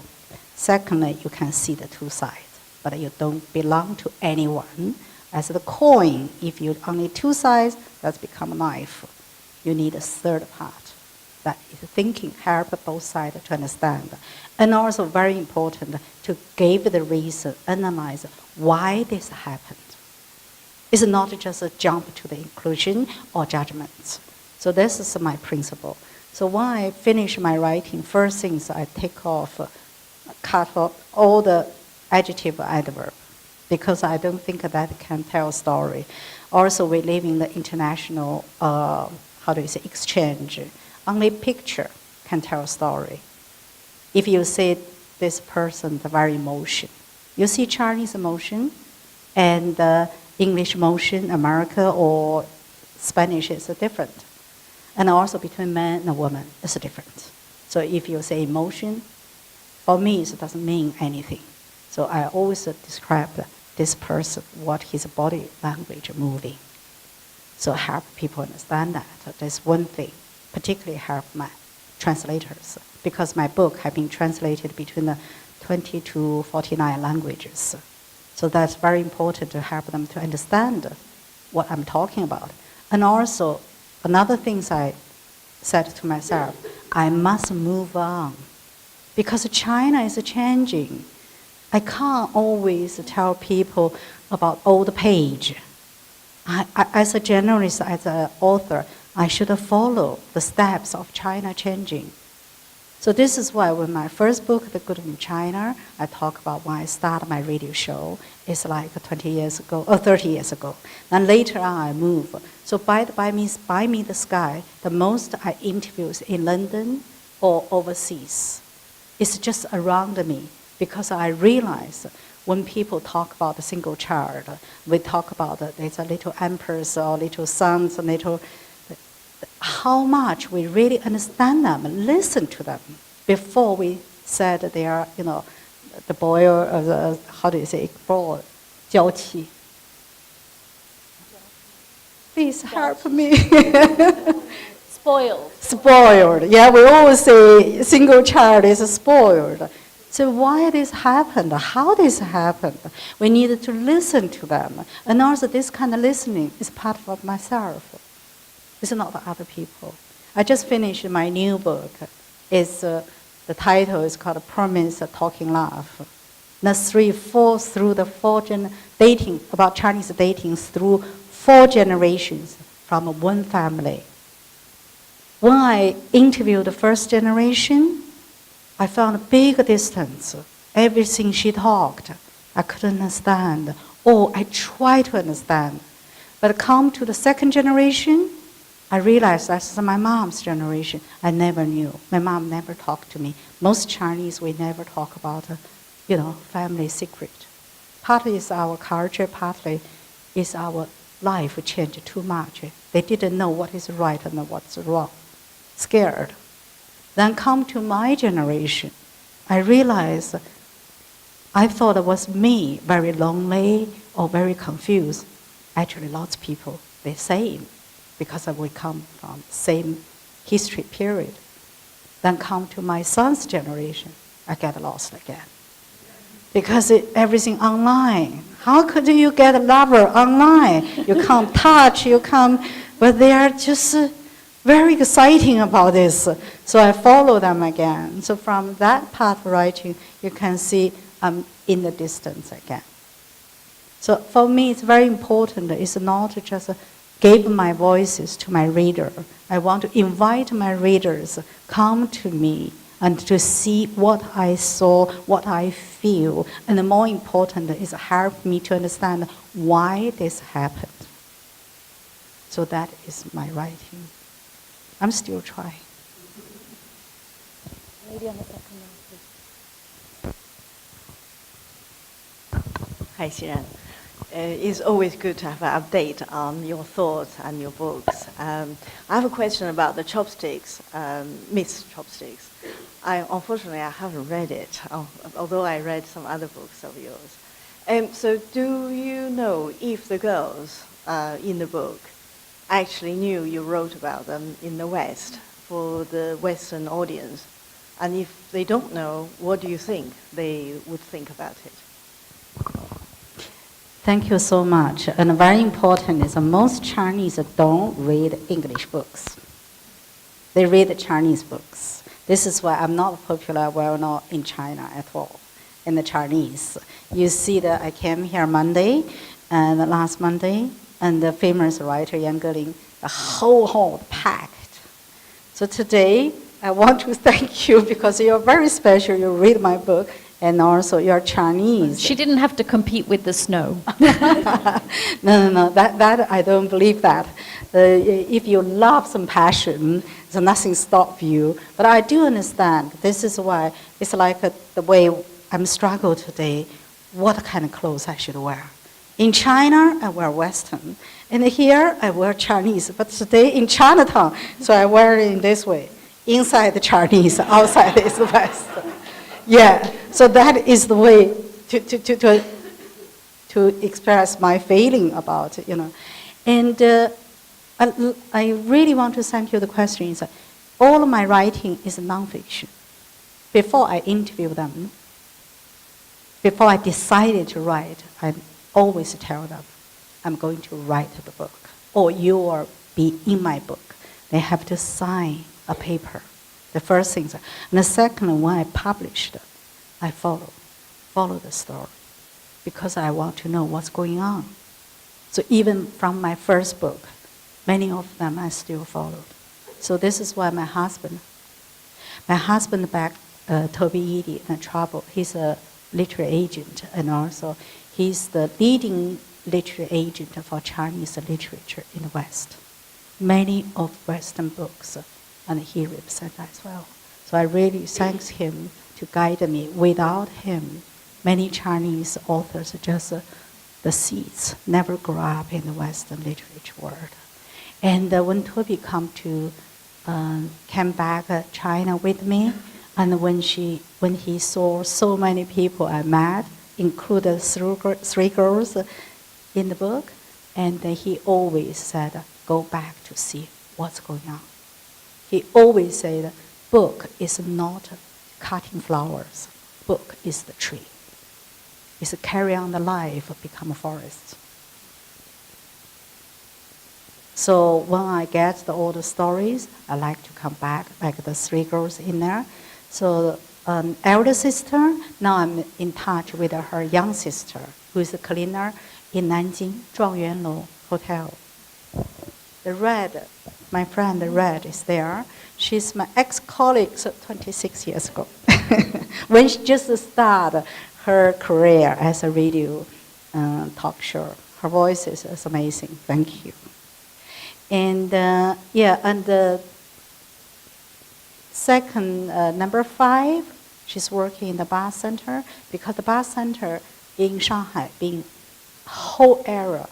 Secondly, you can see the two sides, but you don't belong to anyone. As the coin, if you only two sides, that's become a knife. You need a third part. That is thinking, help both sides to understand. And also very important to give the reason, analyze why this happened. It's not just a jump to the inclusion or judgments. So this is my principle. So when I finish my writing, first things I take off, cut off all the adjective, adverb, because I don't think that can tell a story. Also, we live in the international, exchange. Only picture can tell a story. If you see this person, the very emotion, you see Chinese emotion and English emotion, America or Spanish is different. And also between man and woman, it's different. So if you say emotion, for me, it doesn't mean anything. So I always describe this person, what his body language moving. So help people understand that. That's one thing, particularly help my translators, because my book has been translated between the 20 to 49 languages. So that's very important to help them to understand what I'm talking about. And also, another thing I said to myself, I must move on. Because China is changing. I can't always tell people about old page. As a journalist, as an author, I should follow the steps of China changing. So this is why when my first book, The Good in China, I talk about when I started my radio show. It's like 20 years ago, or 30 years ago. Then later on, I move. So by Me the Sky, the most I interviews in London or overseas. It's just around me because I realize when people talk about a single child, we talk about there's a little empress or little sons, how much we really understand them, listen to them before we said they are, the boy or the, how do you say, boy, 娇妻. Please help me. Spoiled. Spoiled. Yeah, we always say single child is spoiled. So why this happened? How this happened? We need to listen to them. And also this kind of listening is part of myself. It's not for other people. I just finished my new book. It's, the title is called Promise Talking Love. Through the dating, about Chinese dating through 4 generations from one family. When I interviewed the first generation, I found a big distance. Everything she talked, I couldn't understand, or I tried to understand. But come to the second generation, I realized that's my mom's generation. I never knew. My mom never talked to me. Most Chinese, we never talk about, family secret. Partly is our culture, partly is our life changed too much. They didn't know what is right and what's wrong. Scared. Then come to my generation, I realized I thought it was me, very lonely or very confused. Actually, lots of people, the same, because we come from same history period. Then come to my son's generation, I get lost again. Because everything online. How could you get a lover online? You can't touch, but they are just very exciting about this. So I follow them again. So from that part of writing, you can see I'm in the distance again. So for me, it's very important. It's not to just give my voices to my reader. I want to invite my readers come to me and to see what I saw, what I feel. And the more important is help me to understand why this happened. So that is my writing. I'm still trying. Maybe on the second one, please. Hi, Xinran. It's always good to have an update on your thoughts and your books. I have a question about the Chopsticks, Miss Chopsticks. Unfortunately, I haven't read it, although I read some other books of yours. So do you know if the girls in the book actually knew you wrote about them in the West for the Western audience? And if they don't know, what do you think they would think about it? Thank you so much. And very important is most Chinese don't read English books. They read Chinese books. This is why I'm not popular, well known in China at all, in the Chinese. You see that I came here Monday, and last Monday, and the famous writer Yang Geling, the whole hall packed. So today, I want to thank you because you're very special. You read my book, and also you're Chinese. She didn't have to compete with the snow. No. That I don't believe that. If you love some passion, so nothing stops you. But I do understand. This is why it's like the way I'm struggling today. What kind of clothes I should wear? In China, I wear Western. And here, I wear Chinese. But today in Chinatown, so I wear it in this way. Inside the Chinese, outside is Western. Yeah, so that is the way to express my feeling about it, And I really want to thank you. The question is, all of my writing is nonfiction. Before I interview them, before I decided to write, I always tell them, I'm going to write the book, or you will be in my book. They have to sign a paper. The first thing. And the second, when I published, I follow the story, because I want to know what's going on. So even from my first book, many of them I still followed. So this is why my husband back, Toby Eady in trouble, he's a literary agent, and also he's the leading literary agent for Chinese literature in the West. Many of Western books, and he represents as well. So I really thank him to guide me. Without him, many Chinese authors just the seeds never grow up in the Western literature world. And when Toby came back China with me, and when he saw so many people I met, including three girls in the book, and he always said, go back to see what's going on. He always said, book is not cutting flowers. Book is the tree. It's a carry on the life, become a forest. So when I get all the stories, I like to come back, like the three girls in there. So elder sister, now I'm in touch with her young sister, who is a cleaner in Nanjing, Zhuangyuanlu Hotel. The Red, my friend the Red is there. She's my ex-colleague 26 years ago. When she just started her career as a radio talk show. Her voice is amazing. Thank you. And and the second, number 5, she's working in the bar center, because the bar center in Shanghai, being whole area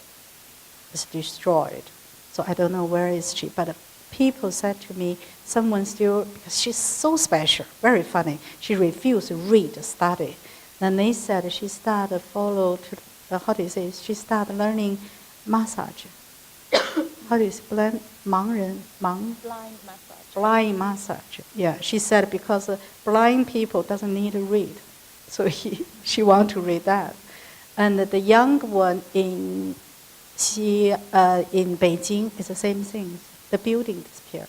is destroyed. So I don't know where is she, but people said to me, someone still, because she's so special, very funny. She refused to read, study. Then they said she started she started learning massage. How do you say, blind massage. Blind massage. Yeah, she said because blind people doesn't need to read, so she want to read that. And the young one in Beijing is the same thing. The building disappeared.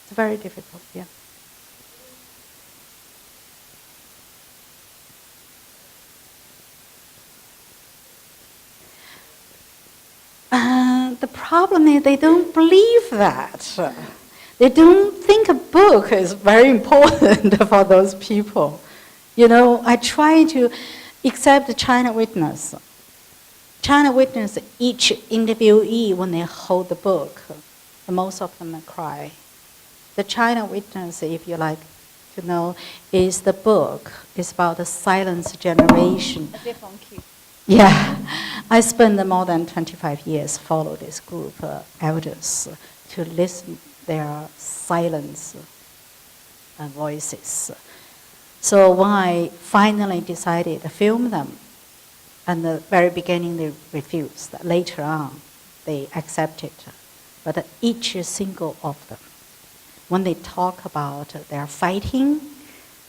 It's very difficult. Yeah. The problem is they don't believe that. They don't think a book is very important for those people. You know, I try to accept the China Witness. China Witness, each interviewee, when they hold the book, most of them cry. The China Witness, if you like to know, is the book. It's about the silence generation. Yeah, I spent more than 25 years follow this group elders to listen their silence voices. So when I finally decided to film them, at the very beginning they refused. Later on, they accepted. But each single of them, when they talk about their fighting,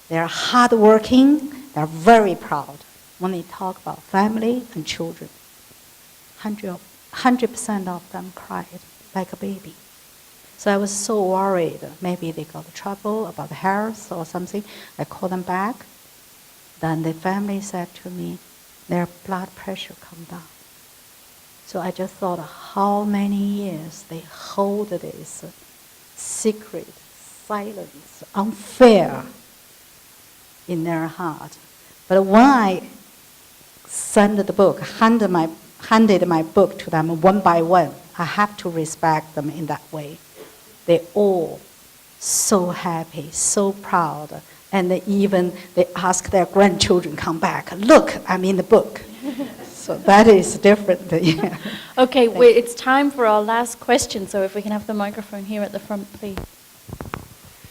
they're hardworking, they're very proud. When they talk about family and children, 100% of them cried like a baby. So I was so worried. Maybe they got trouble about health or something. I called them back. Then the family said to me, their blood pressure come down. So I just thought how many years they hold this secret, silence, unfair in their heart. But when I sent the book, handed my book to them one by one, I have to respect them in that way. They all so happy, so proud, and they ask their grandchildren come back. Look, I'm in the book. So that is different. Yeah. Okay, it's time for our last question. So if we can have the microphone here at the front, please.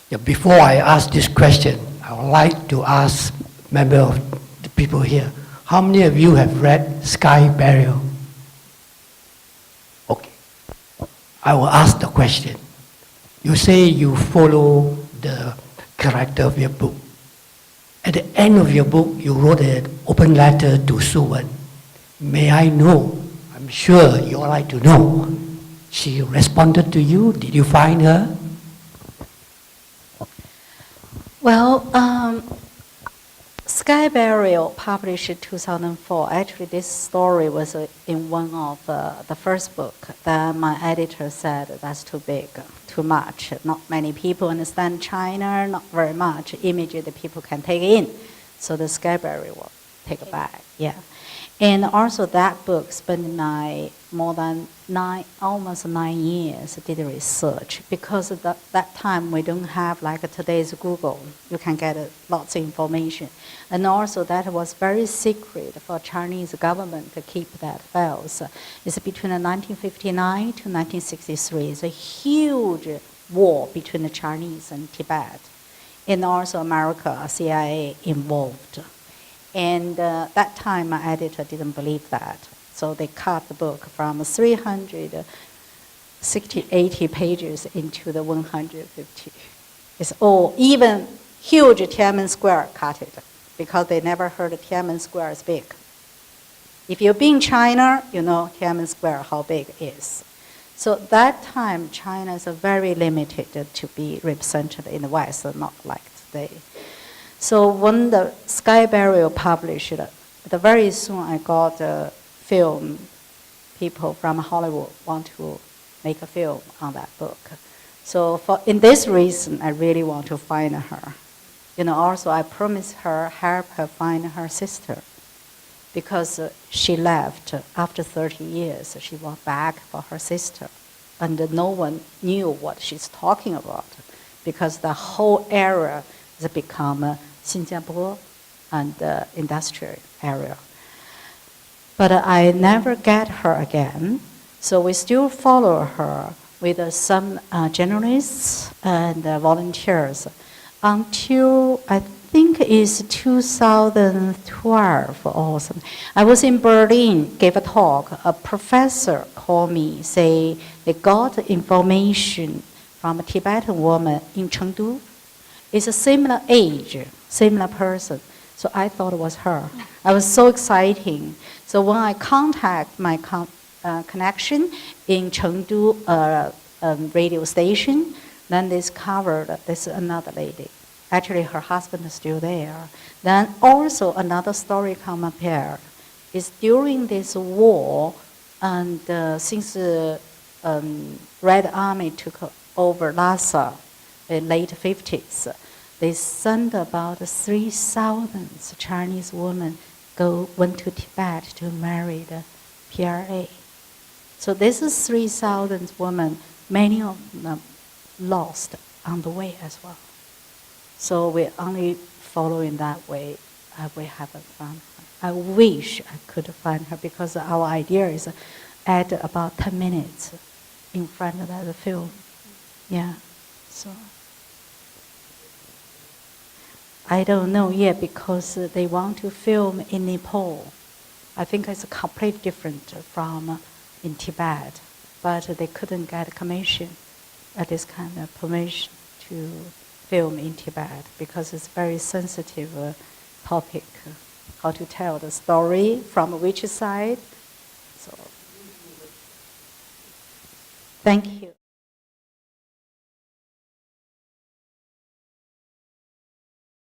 Yeah, before I ask this question, I would like to ask members of the people here, how many of you have read Sky Burial? Okay. I will ask the question. You say you follow the character of your book, At the end of your book, you wrote an open letter to Xue. May I know? I'm sure you would like to know. She responded to you. Did you find her? Well, Sky Burial published in 2004. Actually, this story was in one of the first book. Then my editor said that's too big, too much. Not many people understand China, not very much imagery that people can take in. So the Sky Burial will take it back. Yeah. And also that book spent more than almost 9 years did research, because at that time we don't have like today's Google. You can get lots of information. And also that was very secret for Chinese government to keep that files. It's between 1959 to 1963. It's a huge war between the Chinese and Tibet. And also America, CIA involved. And that time, my editor didn't believe that. So they cut the book from 380 pages into the 150. It's all, even huge Tiananmen Square cut it, because they never heard Tiananmen Square is big. If you've been in China, you know Tiananmen Square, how big it is. So that time, China is very limited to be represented in the West, not like today. So when the Sky Burial published, very soon I got a film. People from Hollywood want to make a film on that book. So in this reason, I really want to find her. Also I promised her, help her find her sister, because she left after 30 years. She went back for her sister, and no one knew what she's talking about, because the whole area has become Xinjiang and industrial area. But I never get her again, so we still follow her with some journalists and volunteers until I think it's 2012 or something. I was in Berlin, gave a talk. A professor called me, say they got information from a Tibetan woman in Chengdu. It's a similar age, similar person. So I thought it was her. I was so exciting. So when I contact my connection in Chengdu radio station, then discovered this is another lady. Actually, her husband is still there. Then also another story come up here. Is during this war, and since Red Army took over Lhasa in late 50s, they sent about 3,000 Chinese women went to Tibet to marry the PRA. So this is 3,000 women, many of them lost on the way as well. So we only follow in that way. We haven't found her. I wish I could find her, because our idea is add about 10 minutes in front of the film. Yeah, so. I don't know yet, because they want to film in Nepal. I think it's completely different from in Tibet, but they couldn't get commission at this kind of permission to film in Tibet, because it's very sensitive topic, how to tell the story from which side. So, thank you.